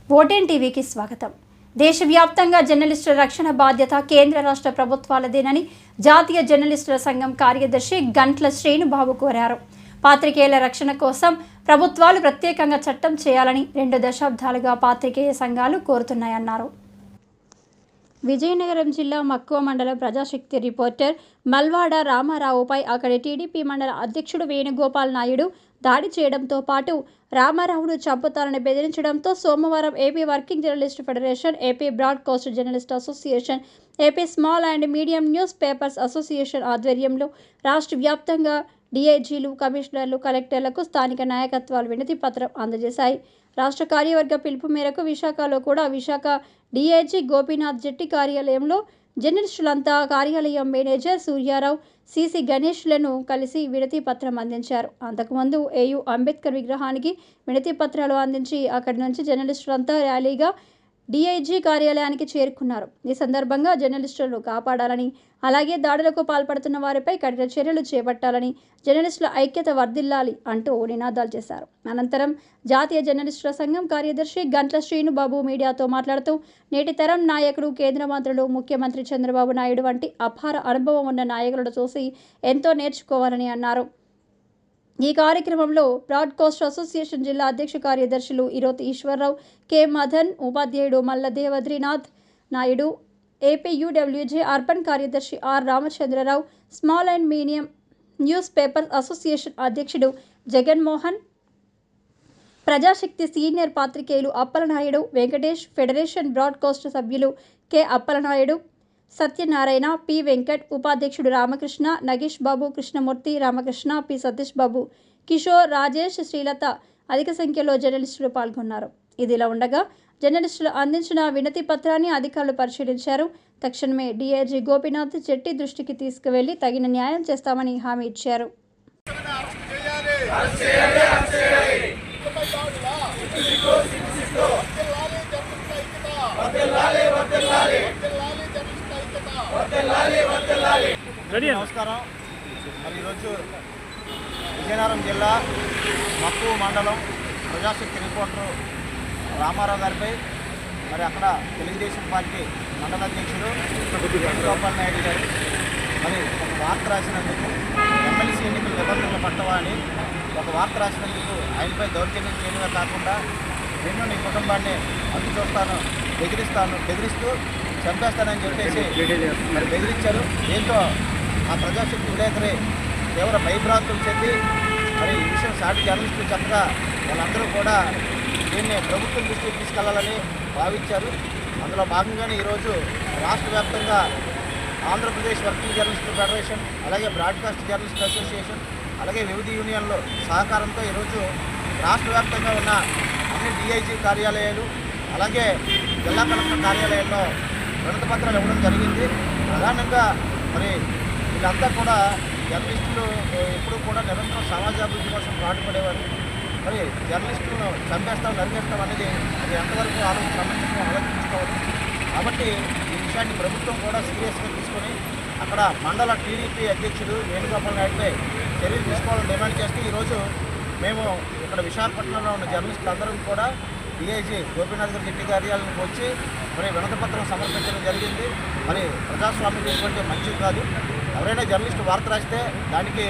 ఓటెన్ టీవీకి స్వాగతం. దేశవ్యాప్తంగా జర్నలిస్టుల రక్షణ బాధ్యత కేంద్ర రాష్ట్ర ప్రభుత్వాలదేనని జాతీయ జర్నలిస్టుల సంఘం కార్యదర్శి గంట్ల శ్రీనుబాబు కోరారు. పాత్రికేయుల రక్షణ కోసం ప్రభుత్వాలు ప్రత్యేకంగా చట్టం చేయాలని 2 దశాబ్దాలుగా పాత్రికేయ సంఘాలు కోరుతున్నాయన్నారు. విజయనగరం జిల్లా మక్కువ మండలం ప్రజాశక్తి రిపోర్టర్ మల్వాడ రామారావుపై అక్కడి టీడీపీ మండల అధ్యక్షుడు వేణుగోపాల్ నాయుడు దాడి చేయడంతో పాటు రామారావును చంపుతారని బెదిరించడంతో సోమవారం AP working journalist federation, AP broadcast journalist association, AP small and medium news papers association ఆధ్వర్యంలో రాష్ట్ర వ్యాప్తంగా డీఐజీలు, కమిషనర్లు, కలెక్టర్లకు స్థానిక నాయకత్వాలు వినతి పత్రం అందజేశాయి. రాష్ట్ర కార్యవర్గ పిలుపు మేరకు విశాఖలో కూడా విశాఖ డీఐజీ గోపీనాథ్ జెట్టి కార్యాలయంలో జర్నలిస్టులంతా కార్యాలయం మేనేజర్ సూర్యారావు, సిసి గణేష్లను కలిసి వినతి పత్రం అందించారు. అంతకుముందు ఏయూ అంబేద్కర్ విగ్రహానికి వినతి పత్రాలు అందించి అక్కడి నుంచి జర్నలిస్టులంతా ర్యాలీగా డీఐజీ కార్యాలయానికి చేరుకున్నారు. ఈ సందర్భంగా జర్నలిస్టులను కాపాడాలని, అలాగే దాడులకు పాల్పడుతున్న వారిపై కఠిన చర్యలు చేపట్టాలని, జర్నలిస్టుల ఐక్యత వర్ధిల్లాలి అంటూ నినాదాలు చేశారు. అనంతరం జాతీయ జర్నలిస్టుల సంఘం కార్యదర్శి గంట్ల శ్రీనుబాబు మీడియాతో మాట్లాడుతూ నేటి తరం నాయకుడు, కేంద్ర మంత్రులు, ముఖ్యమంత్రి చంద్రబాబు నాయుడు వంటి అపార అనుభవం ఉన్న నాయకులను చూసి ఎంతో నేర్చుకోవాలని అన్నారు. ఈ కార్యక్రమంలో బ్రాడ్కాస్ట్ అసోసియేషన్ జిల్లా అధ్యక్ష కార్యదర్శులు ఈరోతి ఈశ్వరరావు, కె మదన్, ఉపాధ్యాయుడు మల్ల దేవద్రీనాథ్ నాయుడు, ఏపీయూడబ్ల్యూజే అర్బన్ కార్యదర్శి R Ramachandrarao, small and medium newspaper association అధ్యక్షుడు జగన్మోహన్, ప్రజాశక్తి సీనియర్ పాత్రికేయులు అప్పలనాయుడు, వెంకటేష్, ఫెడరేషన్ బ్రాడ్కాస్ట్ సభ్యులు కె అప్పలనాయుడు, సత్యనారాయణ, పి వెంకట్, ఉపాధ్యక్షుడు రామకృష్ణ, నగేష్ బాబు, కృష్ణమూర్తి, రామకృష్ణ, పి సతీష్ బాబు, కిషోర్, రాజేష్, శ్రీలత అధిక సంఖ్యలో జర్నలిస్టులు పాల్గొన్నారు. ఇదిలా ఉండగా జర్నలిస్టులు అందించిన వినతి పత్రాన్ని అధికారులు పరిశీలించారు. తక్షణమే డీఐజీ గోపీనాథ్ జెట్టి దృష్టికి తీసుకువెళ్లి తగిన న్యాయం చేస్తామని హామీ ఇచ్చారు. నమస్కారం. మరి ఈరోజు విజయనగరం జిల్లా మక్కువ మండలం ప్రజాశక్తి రిపోర్టర్ రామారావు గారిపై మరి అక్కడ తెలుగుదేశం పార్టీ మండల అధ్యక్షుడు వేణుగోపాల్ నాయుడు గారు మరి ఒక వార్త రాసినందుకు, ఎమ్మెల్సీ ఎన్నికల నిబంధనలు పట్టవా అని ఒక వార్త రాసినందుకు ఆయనపై దౌర్జన్యం చేయడమే కాకుండా నేను నీ కుటుంబాన్ని అడ్డు చూస్తాను, బెదిరిస్తూ చంపేస్తానని చెప్పేసి మరి బెదిరించారు. దీంతో ఆ ప్రజాశక్తి విలేకరి తీవ్ర భయభ్రాంతులు చెంది మరి ఈ విషయం సాటి జర్నలిస్టులు చక్కగా వాళ్ళందరూ కూడా దీన్ని ప్రభుత్వం దృష్టికి తీసుకెళ్లాలని భావించారు. అందులో భాగంగానే ఈరోజు రాష్ట్ర వ్యాప్తంగా ఆంధ్రప్రదేశ్ వర్కింగ్ జర్నలిస్టుల ఫెడరేషన్, అలాగే బ్రాడ్కాస్ట్ జర్నలిస్ట్ అసోసియేషన్, అలాగే వివిధ యూనియన్ల సహకారంతో ఈరోజు రాష్ట్ర వ్యాప్తంగా ఉన్న అన్ని డీఐజీ కార్యాలయాలు, అలాగే జిల్లా కలెక్టర్ కార్యాలయాల్లో వినతి పత్రాలు ఇవ్వడం జరిగింది. ప్రధానంగా మరి వీళ్ళంతా కూడా జర్నలిస్టులు ఎప్పుడూ కూడా నిరంతరం సమాజాభివృద్ధి కోసం పాటుపడేవారు. మరి జర్నలిస్టులను చంపేస్తాం, నరికేస్తాం అనేది అది ఎంతవరకు ఆలోచించుకోవాలి. కాబట్టి ఈ విషయాన్ని ప్రభుత్వం కూడా సీరియస్గా తీసుకొని అక్కడ మండల టీడీపీ అధ్యక్షుడు వేణుగోపాల్ నాయుడుపై చర్యలు తీసుకోవాలని డిమాండ్ చేస్తూ ఈరోజు మేము ఇక్కడ విశాఖపట్నంలో ఉన్న జర్నలిస్టులు అందరం కూడా డీఐజీ గోపీనాథ్ గారి జెట్టి కార్యాలయానికి వచ్చి మరి వినతి పత్రం సమర్పించడం జరిగింది. మరి ప్రజాస్వామ్యం ఇటువంటి మంచిది కాదు. ఎవరైనా జర్నలిస్టు వార్త రాస్తే దానికి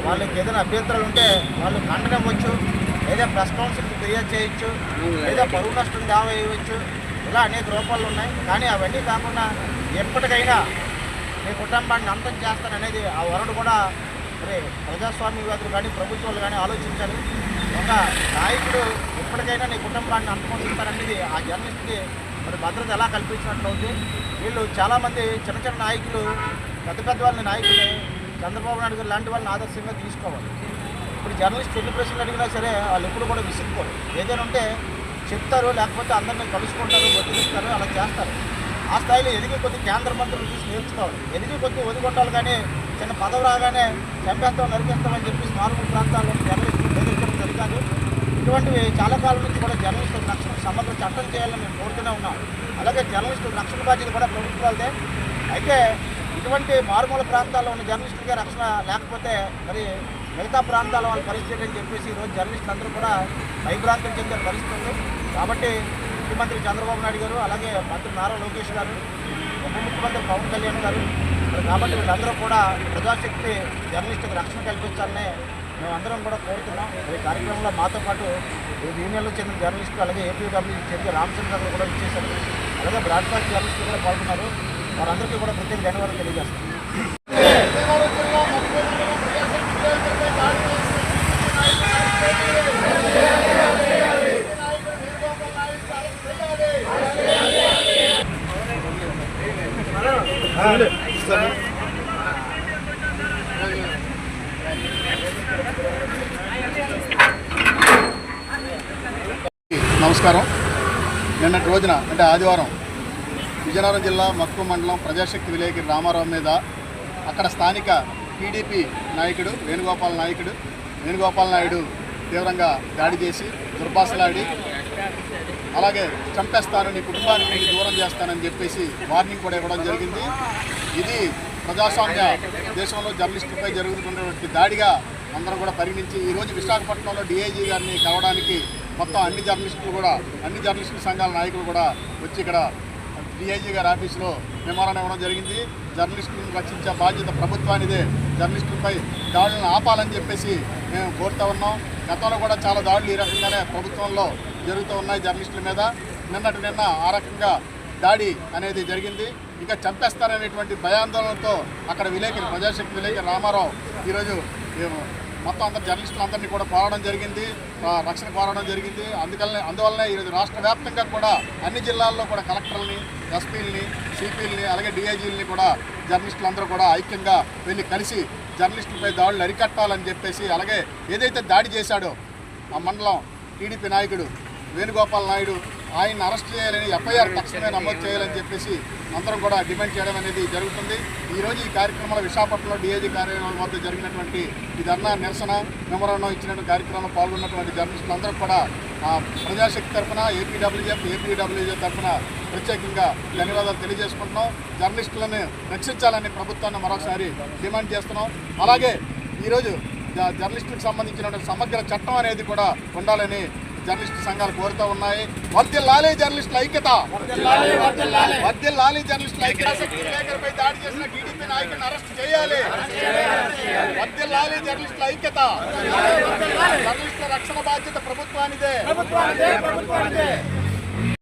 వాళ్ళకి ఏదైనా అభ్యంతరాలు ఉంటే వాళ్ళు ఖండన ఇవ్వచ్చు, లేదా ప్రెస్ కౌన్సిల్కి ఫిర్యాదు చేయొచ్చు, లేదా పరువు నష్టం దావా వేయవచ్చు. ఇలా అనేక రూపాలు ఉన్నాయి. కానీ అవన్నీ కాకుండా ఎప్పటికైనా మీ కుటుంబాన్ని అంతం చేస్తాననేది ఆ వరడు కూడా మరి ప్రజాస్వామ్యవాదులు కానీ ప్రభుత్వాలు కానీ ఆలోచించాలి. ఒక నాయకుడు ఎప్పటికైనా నీ కుటుంబాన్ని అంతమొందిస్తారనేది ఆ జర్నలిస్ట్కి మరి భద్రత ఎలా కల్పించినట్లు ఉంది. వీళ్ళు చాలామంది చిన్న చిన్న నాయకులు, పెద్ద వాళ్ళని నాయకులు చంద్రబాబు నాయుడు గారు లాంటి వాళ్ళని ఆదర్శంగా తీసుకోవాలి. ఇప్పుడు జర్నలిస్ట్ ఎన్ని ప్రశ్నలు అడిగినా సరే వాళ్ళు ఎప్పుడు కూడా విసుక్కోరు. ఏదైనా ఉంటే చెప్తారు, లేకపోతే అందరినీ కలుసుకుంటారు, బతికిస్తారు, అలా చేస్తారు. ఆ స్థాయిలో ఎదిగి కొద్ది కేంద్ర మంత్రులు చూసి నేర్చుకోవాలి. ఎదిగి కొద్ది ఒదిగొట్టాలి, కానీ చిన్న పదవి రాగానే చంపేస్తాం, నరికేస్తామని చెప్పి మారుమూల ప్రాంతాల్లో జర్నలిస్టులు బెదిరించడం జరుగుతుంది. ఇటువంటివి చాలా కాలం నుంచి కూడా జర్నలిస్టుల రక్షణ సమగ్ర చట్టం చేయాలని మేము కోరుతూనే ఉన్నాం. అలాగే జర్నలిస్టుల రక్షణ బాధ్యత కూడా ప్రభుత్వాలదే. అయితే ఇటువంటి మారుమూల ప్రాంతాల్లో ఉన్న జర్నలిస్టులకే రక్షణ లేకపోతే మరి మిగతా ప్రాంతాల వాళ్ళ పరిస్థితి అని చెప్పేసి ఈరోజు జర్నలిస్టులు అందరూ కూడా భయభ్రాంతులు చెందే పరిస్థితి ఉంది. కాబట్టి ముఖ్యమంత్రి చంద్రబాబు నాయుడు గారు, అలాగే మంత్రి నారా లోకేష్ గారు, ఉప ముఖ్యమంత్రి పవన్ కళ్యాణ్ గారు. కాబట్టి వీళ్ళందరూ కూడా ప్రజాశక్తి జర్నలిస్టులకు రక్షణ కల్పించాలని మేమందరం కూడా కోరుతున్నాం. ఈ కార్యక్రమంలో మాతో పాటు యూనియన్లకు చెందిన జర్నలిస్టులు, అలాగే ఏపీడబ్ల్యూ చెందిన రామచంద్ర గారు కూడా ఇచ్చేశారు. అలాగే బ్రాడ్కాస్ట్ జర్నలిస్టులు కూడా పాల్గొన్నారు. వారందరికీ కూడా ప్రత్యేక ధన్యవాదాలు తెలియజేస్తాం. నమస్కారం. నిన్నటి రోజున అంటే ఆదివారం విజయనగరం జిల్లా మక్కువ మండలం ప్రజాశక్తి విలేకరి రామారావు మీద అక్కడ స్థానిక టీడీపీ నాయకుడు వేణుగోపాల్ నాయుడు తీవ్రంగా దాడి చేసి దుర్భాషలాడి, అలాగే చంపేస్తానని, కుటుంబానికి దూరం చేస్తానని చెప్పేసి వార్నింగ్ కూడా ఇవ్వడం జరిగింది. ఇది ప్రజాస్వామ్య దేశంలో జర్నలిస్టులపై జరుగుతున్నటువంటి దాడిగా అందరం కూడా పరిగణించి ఈరోజు విశాఖపట్నంలో డిఐజీ గారిని కలవడానికి మొత్తం అన్ని జర్నలిస్టుల సంఘాల నాయకులు కూడా వచ్చి ఇక్కడ డిఐజీ గారి ఆఫీసులో మెమోరాండం ఇవ్వడం జరిగింది. జర్నలిస్టులను రక్షించే బాధ్యత ప్రభుత్వానిదే, జర్నలిస్టులపై దాడులను ఆపాలని చెప్పేసి మేము కోరుతూ ఉన్నాం. గతంలో కూడా చాలా దాడులు ఈ రకంగానే ప్రభుత్వంలో జరుగుతూ ఉన్నాయి జర్నలిస్టుల మీద. నిన్న ఆ రకంగా దాడి అనేది జరిగింది. ఇంకా చంపేస్తారనేటువంటి భయాందోళనతో అక్కడ ప్రజాశక్తి విలేకరి రామారావు ఈరోజు మొత్తం అందరు జర్నలిస్టులందరినీ కూడా కోరడం జరిగింది, రక్షణ కోరడం జరిగింది. అందువల్లనే ఈరోజు రాష్ట్ర వ్యాప్తంగా కూడా అన్ని జిల్లాల్లో కూడా కలెక్టర్లని, ఎస్పీలని, సిపిలని, అలాగే డిఐజీలని కూడా జర్నలిస్టులందరూ కూడా ఐక్యంగా వెళ్ళి కలిసి జర్నలిస్టులపై దాడులు అరికట్టాలని చెప్పేసి, అలాగే ఏదైతే దాడి చేశాడో ఆ మండలం టీడీపీ నాయకుడు వేణుగోపాల్ నాయుడు, ఆయన్ని అరెస్ట్ చేయాలని, ఎఫ్ఐఆర్ తక్షణమే నమోదు చేయాలని చెప్పేసి అందరం కూడా డిమాండ్ చేయడం అనేది జరుగుతుంది. ఈరోజు ఈ కార్యక్రమంలో విశాఖపట్నంలో డిఐజీ కార్యాలయం వద్ద జరిగినటువంటి ఈ ధర్నా నిరసన మెమోరాండం ఇచ్చినటువంటి కార్యక్రమంలో పాల్గొన్నటువంటి జర్నలిస్టులందరూ కూడా ప్రజాశక్తి తరఫున, ఏపీడబ్ల్యూజే తరఫున ప్రత్యేకంగా ధన్యవాదాలు తెలియజేసుకుంటున్నాం. జర్నలిస్టులను రక్షించాలని ప్రభుత్వాన్ని మరోసారి డిమాండ్ చేస్తున్నాం. అలాగే ఈరోజు జర్నలిస్టులకు సంబంధించినటువంటి సమగ్ర చట్టం అనేది కూడా ఉండాలని జర్నలిస్టు సంఘాలు కోరుతూ ఉన్నాయి. వర్ధిల్లాలి జర్నలిస్టుల ఐక్యత, వర్ధిల్లాలి జర్నలిస్టుల ఐక్యత. విలేకరిపై దాడి చేసిన టీడీపీ నాయకుడిని అరెస్ట్ చేయాలి. వర్ధిల్లాలి జర్నలిస్టుల ఐక్యత. జర్నలిస్టుల రక్షణ బాధ్యత ప్రభుత్వానిదే.